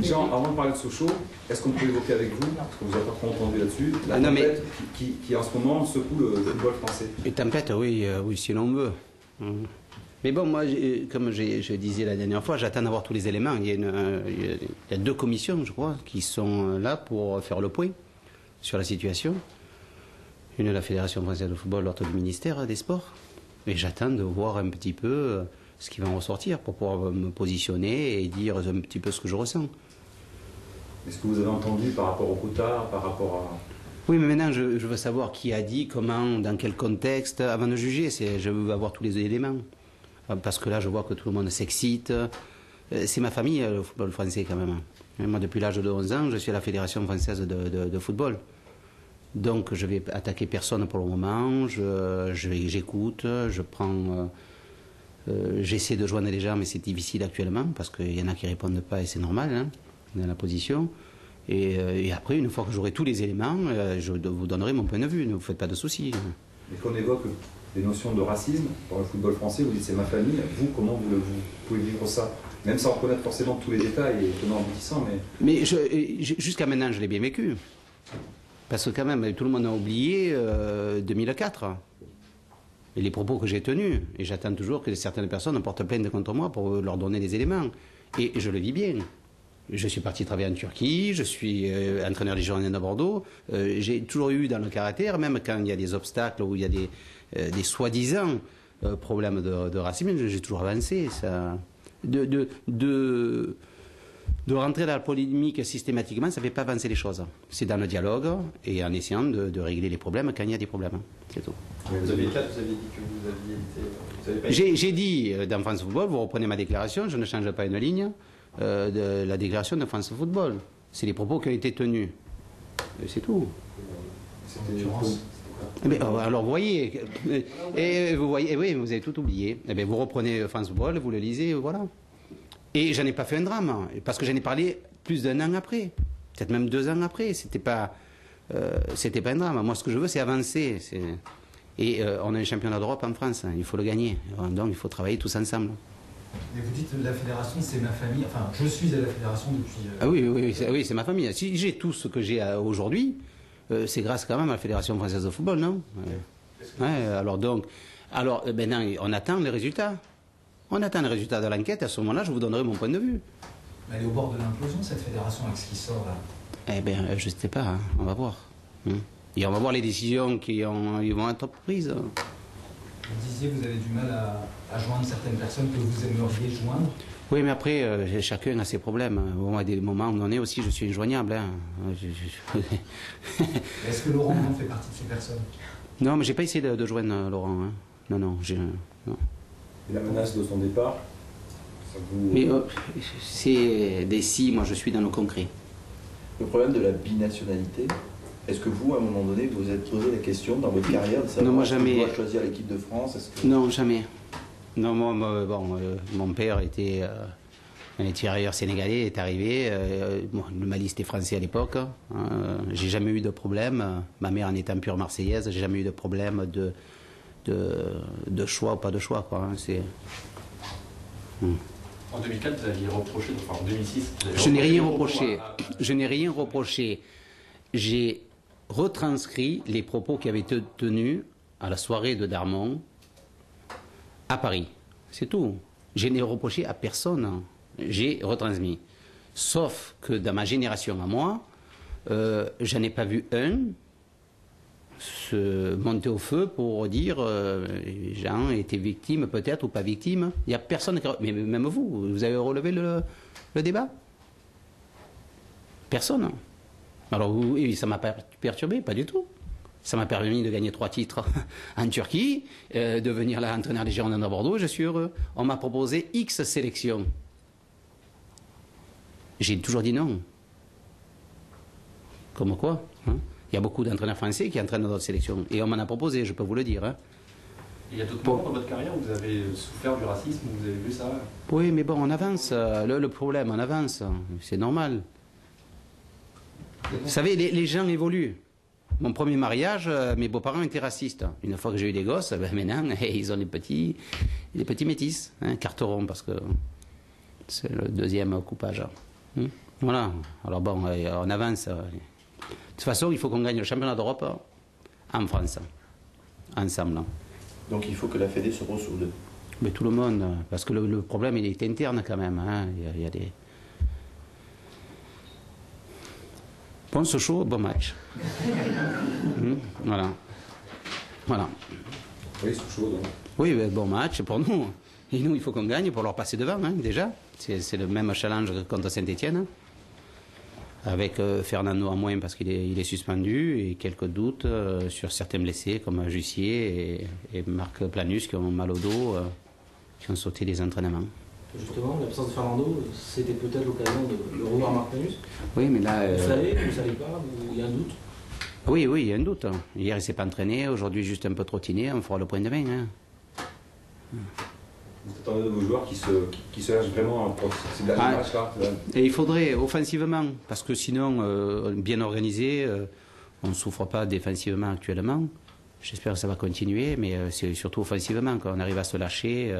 Jean, avant de parler de Sochaux, est-ce qu'on peut évoquer avec vous, parce qu'on vous a pas trop entendu là-dessus, la non, tempête qui en ce moment secoue le football français? Une tempête, oui, oui, si l'on veut. Mais bon, moi, comme je disais la dernière fois, j'attends d'avoir tous les éléments. Il y a deux commissions, je crois, qui sont là pour faire le point sur la situation. Une, la Fédération française de football, l'autre du ministère des Sports. Et j'attends de voir un petit peu ce qui va en ressortir pour pouvoir me positionner et dire un petit peu ce que je ressens. Est-ce que vous avez entendu par rapport au quota, par rapport à... Oui, mais maintenant, je veux savoir qui a dit, comment, dans quel contexte, avant de juger. Je veux avoir tous les éléments. Parce que là, je vois que tout le monde s'excite. C'est ma famille, le football français, quand même. Moi, depuis l'âge de 11 ans, je suis à la Fédération française de football. Donc, je vais attaquer personne pour le moment. J'écoute, je prends... j'essaie de joindre les gens, mais c'est difficile actuellement, parce qu'il y en a qui ne répondent pas, et c'est normal, hein, dans la position. Et après, une fois que j'aurai tous les éléments, je vous donnerai mon point de vue. Ne vous faites pas de soucis. Mais qu'on évoque des notions de racisme dans le football français, vous dites c'est ma famille, vous, comment vous pouvez vivre ça? Même sans connaître forcément tous les détails et tenants aboutissants, mais... Jusqu'à maintenant, je l'ai bien vécu. Parce que quand même, tout le monde a oublié 2004. Et les propos que j'ai tenus. Et j'attends toujours que certaines personnes portent plainte contre moi pour leur donner des éléments. Et je le vis bien. Je suis parti travailler en Turquie, je suis entraîneur des Girondins de Bordeaux. J'ai toujours eu dans le caractère, même quand il y a des obstacles ou il y a des soi-disant problèmes de racisme, j'ai toujours avancé. Ça. De rentrer dans la polémique systématiquement, ça ne fait pas avancer les choses. C'est dans le dialogue et en essayant de régler les problèmes quand il y a des problèmes. C'est tout. Vous avez dit que vous aviez été... J'ai dit dans France Football, vous reprenez ma déclaration, je ne change pas une ligne de la déclaration de France Football. C'est les propos qui ont été tenus. C'est tout. Alors vous voyez, oui, vous avez tout oublié. Eh bien, vous reprenez France Football, vous le lisez, voilà. Et j'en ai pas fait un drame, parce que j'en ai parlé plus d'un an après, peut-être même 2 ans après. C'était pas un drame. Moi, ce que je veux, c'est avancer. Et on a un championnat d'Europe en France, il faut le gagner. Donc, il faut travailler tous ensemble. Et vous dites la fédération, c'est ma famille. Enfin, je suis à la fédération depuis... Ah oui, c'est ma famille. Si j'ai tout ce que j'ai aujourd'hui, c'est grâce quand même à la Fédération française de football, non? Alors, maintenant, on attend les résultats. On attend les résultats de l'enquête. À ce moment-là, je vous donnerai mon point de vue. Mais elle est au bord de l'implosion, cette fédération, avec ce qui sort là. Eh bien, je ne sais pas. Hein. On va voir. Et on va voir les décisions qui vont être prises. Vous disiez que vous avez du mal à joindre certaines personnes que vous aimeriez joindre. Oui, mais après, chacun a ses problèmes. Bon, à des moments où on en est aussi, je suis injoignable. Hein. Est-ce que Laurent Blanc fait partie de ces personnes? Non, mais j'ai pas essayé de joindre Laurent. Hein. Non. Et la menace de son départ, ça vous... Mais c'est des si, moi je suis dans le concret. Le problème de la binationalité, est-ce que vous, à un moment donné, vous vous êtes posé la question dans votre carrière de savoir non, moi, jamais... si choisir l'équipe de France Non, jamais. Non, moi, mon père était un tirailleur sénégalais, est arrivé. Le Mali, c'était français à l'époque. J'ai jamais eu de problème. Ma mère en étant pure marseillaise, j'ai jamais eu de problème de choix ou pas de choix. Quoi, hein, c'est... En 2004, vous aviez reproché, enfin en 2006, vous avez Je n'ai rien reproché. Je n'ai rien reproché. J'ai retranscrit les propos qui avaient été tenus à la soirée de Darmon à Paris. C'est tout. Je n'ai reproché à personne. J'ai retransmis. Sauf que dans ma génération à moi, je n'ai pas vu un se monter au feu pour dire Jean était victime peut-être ou pas victime. Il n'y a personne qui... Mais même vous avez relevé le débat? Personne. Alors oui, ça m'a pas perturbé, pas du tout. Ça m'a permis de gagner 3 titres en Turquie, de venir là entraîneur des Girondins de Bordeaux, je suis heureux. On m'a proposé X sélections. J'ai toujours dit non. Comme quoi, hein? Il y a beaucoup d'entraîneurs français qui entraînent dans d'autres sélections. Et on m'en a proposé, je peux vous le dire. Hein. Il y a d'autres moments dans votre carrière où vous avez souffert du racisme, où vous avez vu ça? Oui, mais bon, on avance. Le problème, on avance. C'est normal. Vous savez, les gens évoluent. Mon premier mariage, mes beaux-parents étaient racistes. Une fois que j'ai eu des gosses, maintenant, ils ont des petits métis. Hein, carteron, parce que c'est le deuxième coupage. Voilà. Alors bon, on avance. De toute façon, il faut qu'on gagne le championnat d'Europe en France, ensemble. Donc il faut que la Fédé se ressoude. Mais tout le monde, parce que le problème, il est interne quand même. Hein. Il y a des... Bon Sochaux, bon match. Voilà. Voilà. Oui, Sochaux, donc. Oui, bon match pour nous. Et nous, il faut qu'on gagne pour leur passer devant, hein, déjà. C'est le même challenge que contre Saint-Etienne. Avec Fernando en moins parce qu'il est suspendu et quelques doutes sur certains blessés comme Jussier et Marc Planus qui ont mal au dos, qui ont sauté les entraînements. Justement, l'absence de Fernando, c'était peut-être l'occasion de revoir Marc Planus. Oui, mais là... Vous savez pas, ou il y a un doute? Oui, il y a un doute. Hier, il ne s'est pas entraîné, aujourd'hui, juste un peu trottiné, on fera le point demain. Hein. Vous attendez de vos joueurs qui se lâchent vraiment pour ces derniers matchs là. Et il faudrait offensivement, parce que sinon, bien organisé, on ne souffre pas défensivement actuellement. J'espère que ça va continuer, mais c'est surtout offensivement qu'on arrive à se lâcher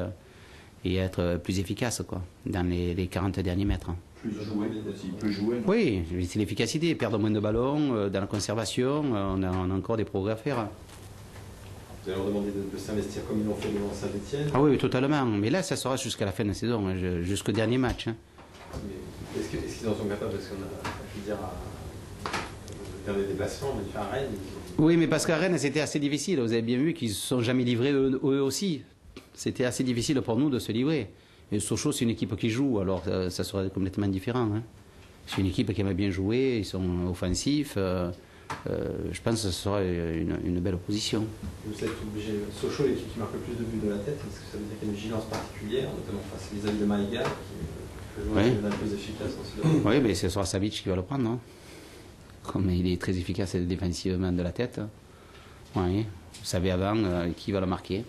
et à être plus efficace quoi, dans les 40 derniers mètres. Plus jouer aussi, plus jouer. Non? Oui, c'est l'efficacité, perdre moins de ballons, dans la conservation, on a encore des progrès à faire. Vous allez leur demander de s'investir comme ils l'ont fait devant Saint-Etienne. Ah oui, totalement. Mais là, ça sera jusqu'à la fin de la saison, jusqu'au dernier match. Hein. Est-ce qu'ils en sont capables? Parce qu'on a pu dire dans des déplacements, on a dû faire à Rennes. Oui, mais parce qu'à Rennes, c'était assez difficile. Vous avez bien vu qu'ils ne se sont jamais livrés eux aussi. C'était assez difficile pour nous de se livrer. Et Sochaux, c'est une équipe qui joue, alors ça serait complètement différent. Hein. C'est une équipe qui aime bien jouer, ils sont offensifs. Je pense que ce sera une belle opposition. Vous êtes obligé. Sochaux est l'équipe qui marque le plus de buts de la tête. Est-ce que ça veut dire qu'il y a une vigilance particulière, notamment face vis-à-vis de Maïga, qui peut jouer un peu plus efficace aussi? Oui, mais ce sera Savic qui va le prendre. Hein. Comme il est très efficace défensivement de la tête. Oui, vous savez avant qui va le marquer.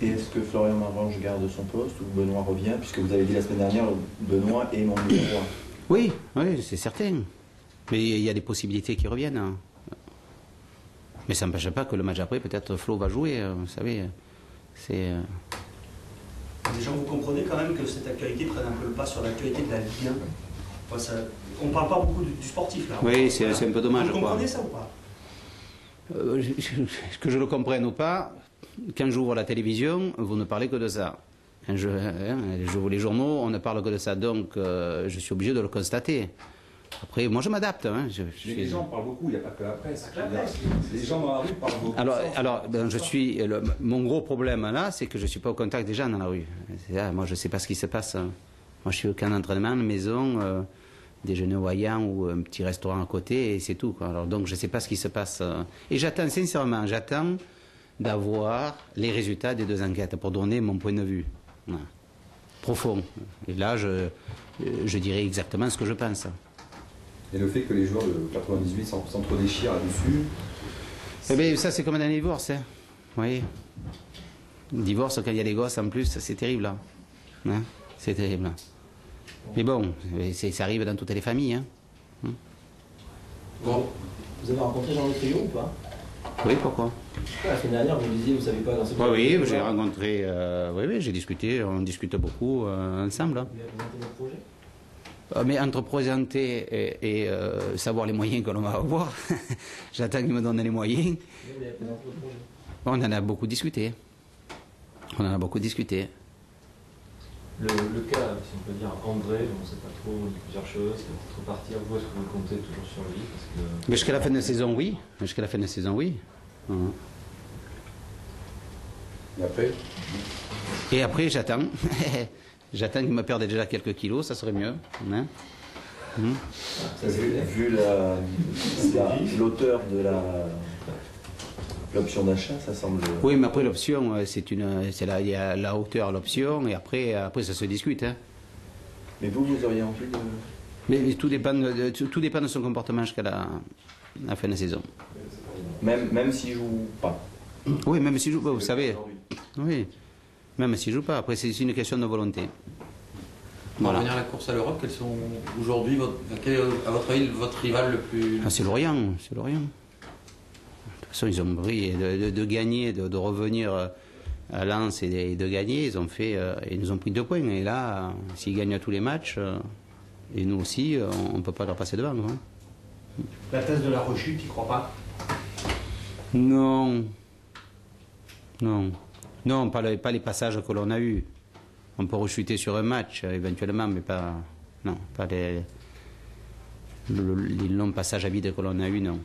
Et est-ce que Florian Marange garde son poste ou Benoît revient? Puisque vous avez dit la semaine dernière, Benoît est mon numéro 1. Oui, c'est certain. Mais il y a des possibilités qui reviennent. Hein. Mais ça n'empêche pas que le match après, peut-être Flo va jouer. Vous savez, c'est... Déjà, vous comprenez quand même que cette actualité prenne un peu le pas sur l'actualité de la Ligue 1. Enfin, on ne parle pas beaucoup du sportif là. Oui, c'est un peu dommage. Vous comprenez ça ou pas? Que je le comprenne ou pas, quand j'ouvre la télévision, vous ne parlez que de ça. Quand j'ouvre les journaux, on ne parle que de ça. Donc, je suis obligé de le constater. Après, moi, je m'adapte. Hein. Les gens parlent beaucoup, il n'y a pas que la presse. Les gens dans la rue parlent beaucoup. Alors mon gros problème là, c'est que je ne suis pas au contact des gens dans la rue. Moi, je ne sais pas ce qui se passe. Moi, je suis au camp d'entraînement, maison, déjeuner au Vaillant ou un petit restaurant à côté, et c'est tout. Quoi. Alors, donc, je ne sais pas ce qui se passe. Et j'attends, sincèrement, d'avoir les résultats des deux enquêtes pour donner mon point de vue. Voilà. Profond. Et là, je dirai exactement ce que je pense. Et le fait que les joueurs de 98 s'entre-déchirent là-dessus. Eh bien, ça, c'est comme dans les divorces. Hein. Vous voyez, divorce, quand il y a des gosses en plus, c'est terrible. Hein, c'est terrible. Mais bon, ça arrive dans toutes les familles. Hein. Bon. Vous avez rencontré Jean Le Trio ou pas? Oui, pourquoi? La semaine dernière, vous me disiez, vous ne savez pas dans ce cas. Oui, j'ai rencontré. Oui, j'ai discuté. On discute beaucoup ensemble. Hein. Vous avez présenté votre projet? Mais entre présenter et savoir les moyens que l'on va avoir, j'attends qu'il me donne les moyens. Vous avez présenté votre projet? On en a beaucoup discuté. Le cas, si on peut dire, André, on ne sait pas trop, il y a plusieurs choses, il peut être partir. Vous, est-ce que vous comptez toujours sur lui parce que... Mais jusqu'à la fin de la saison, oui. Jusqu'à la fin de la saison, oui. Et après? Et après, j'attends. J'attends qu'il me perde déjà quelques kilos, ça serait mieux. Hein. Vu l'auteur de l'option d'achat, ça semble... Oui, mais après l'option, il y a la hauteur, l'option, et après ça se discute. Hein. Mais vous auriez envie de... Mais tout dépend de son comportement jusqu'à la fin de la saison. Même s'il ne joue pas? Oui, même s'il ne joue pas, vous savez. Oui, même s'il ne joue pas. Après, c'est une question de volonté. Pour revenir à la course à l'Europe, quels sont aujourd'hui, quel est à votre avis votre rival le plus... C'est Lorient. De toute façon, ils ont pris de gagner, de revenir à Lens et de gagner. Ils nous ont pris 2 points. Et là, s'ils gagnent tous les matchs, Et nous aussi, on ne peut pas leur passer devant. Hein. La thèse de la rechute, tu crois pas? Non. Non. Non, pas les passages que l'on a eus. On peut rechuter sur un match, éventuellement, mais pas... Non, pas les longs passages à vide que l'on a eus, non.